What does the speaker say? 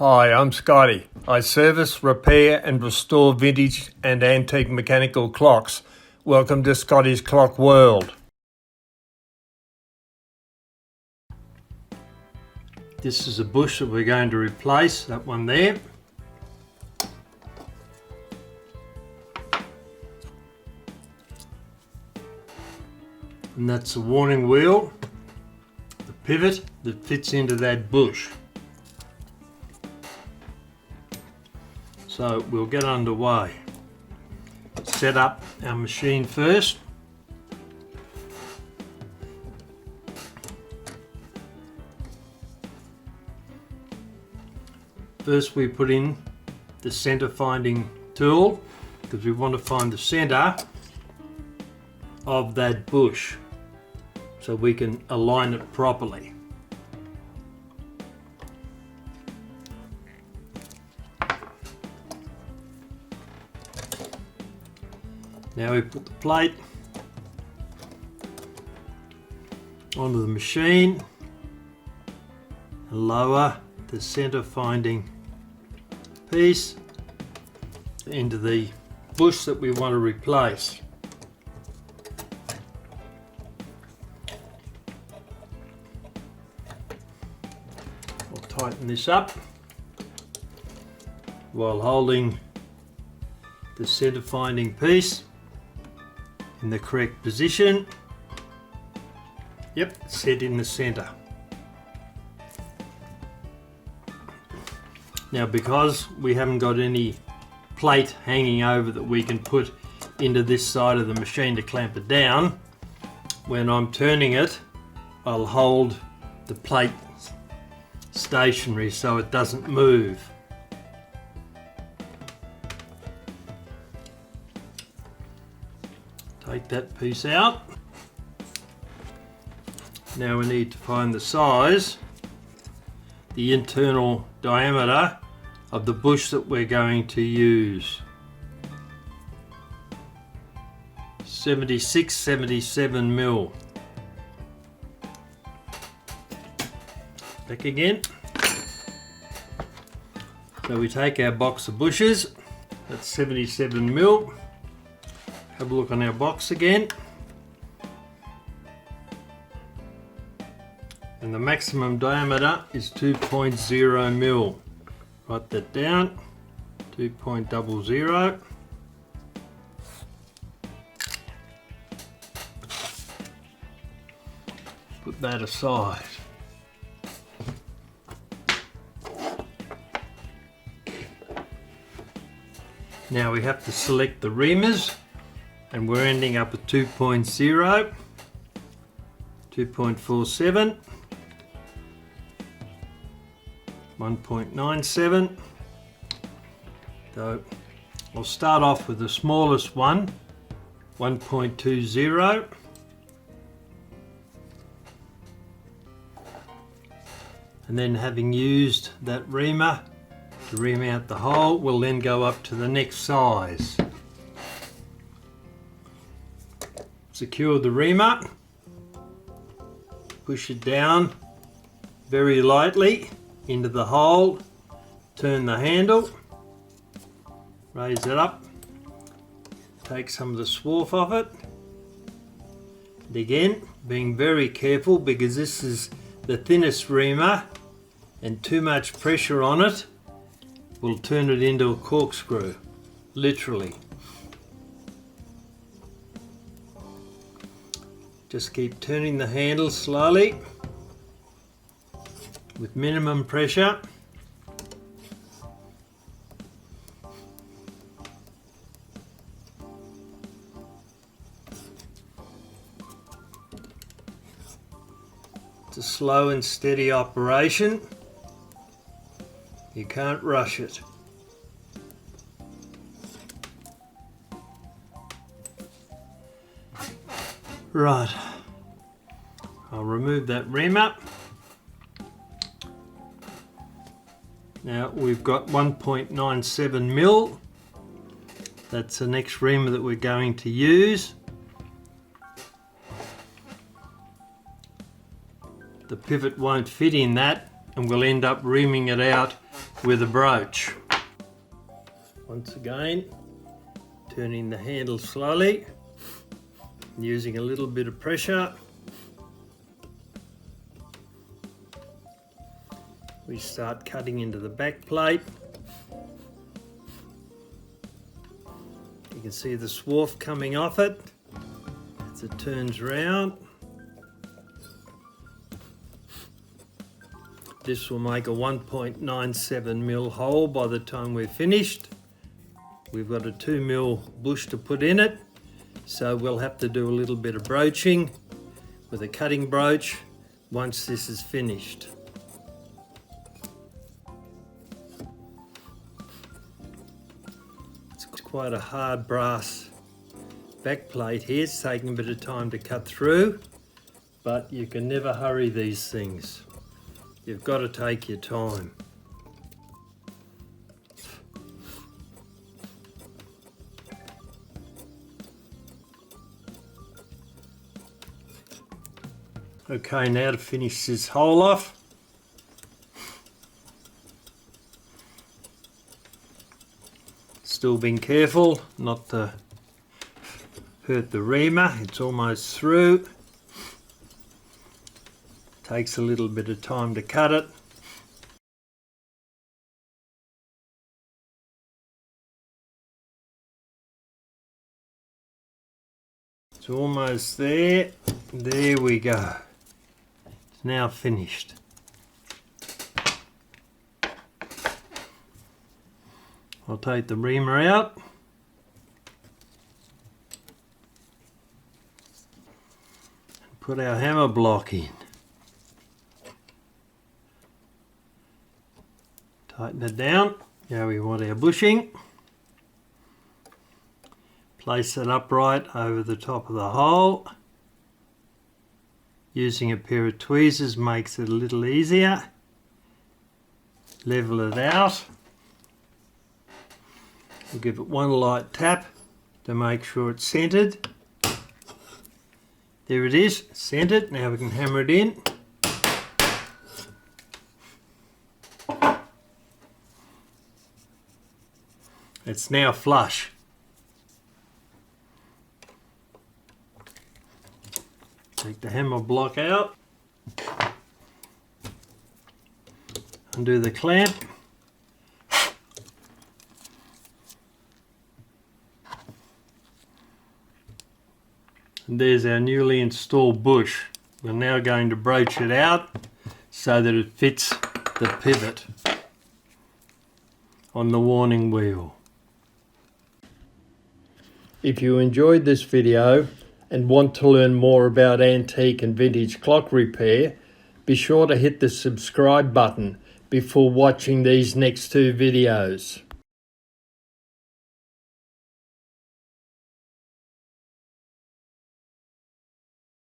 Hi, I'm Scotty. I service, repair and restore vintage and antique mechanical clocks. Welcome to Scotties Clock World. This is a bush that we're going to replace, that one there. And that's the warning wheel, the pivot that fits into that bush. So we'll get underway. Set up our machine first. First we put in the center finding tool because we want to find the center of that bush so we can align it properly. Now we put the plate onto the machine and lower the center finding piece into the bush that we want to replace. We'll tighten this up while holding the center finding piece in the correct position. Yep, set in the center. Now because we haven't got any plate hanging over that we can put into this side of the machine to clamp it down, when I'm turning it, I'll hold the plate stationary so it doesn't move. Take that piece out. Now we need to find the size, the internal diameter of the bush that we're going to use. 77 mil. Back again. So we take our box of bushes, that's 77 mil. Have a look on our box again. And the maximum diameter is 2.0 mil. Write that down, 2.00. Put that aside. Now we have to select the reamers, and we're ending up at 2.0, 2.47, 1.97. So I'll start off with the smallest one, 1.20. And then having used that reamer to ream out the hole, we'll then go up to the next size. Secure the reamer, push it down very lightly into the hole, turn the handle, raise it up, take some of the swarf off it, and again being very careful because this is the thinnest reamer and too much pressure on it will turn it into a corkscrew, literally. Just keep turning the handle slowly with minimum pressure. It's a slow and steady operation. You can't rush it. Right, I'll remove that reamer. Now we've got 1.97 mil. That's the next reamer that we're going to use. The pivot won't fit in that, and we'll end up reaming it out with a brooch. Once again, turning the handle slowly, using a little bit of pressure. We start cutting into the back plate. You can see the swarf coming off it as it turns round. This will make a 1.97mm hole by the time we're finished. We've got a 2mm bush to put in it, so we'll have to do a little bit of broaching with a cutting brooch once this is finished. It's quite a hard brass back plate here. It's taking a bit of time to cut through, but you can never hurry these things. You've got to take your time. Okay, now to finish this hole off. Still being careful not to hurt the reamer. It's almost through. Takes a little bit of time to cut it. It's almost there. There we go. It's now finished. I'll take the reamer out. And put our hammer block in. Tighten it down. Now we want our bushing. Place it upright over the top of the hole. Using a pair of tweezers makes it a little easier. Level it out. We'll give it one light tap to make sure it's centered. There it is, centered. Now we can hammer it in. It's now flush. Take the hammer block out. Undo the clamp. And there's our newly installed bush. We're now going to broach it out so that it fits the pivot on the warning wheel. If you enjoyed this video and want to learn more about antique and vintage clock repair, be sure to hit the subscribe button before watching these next two videos.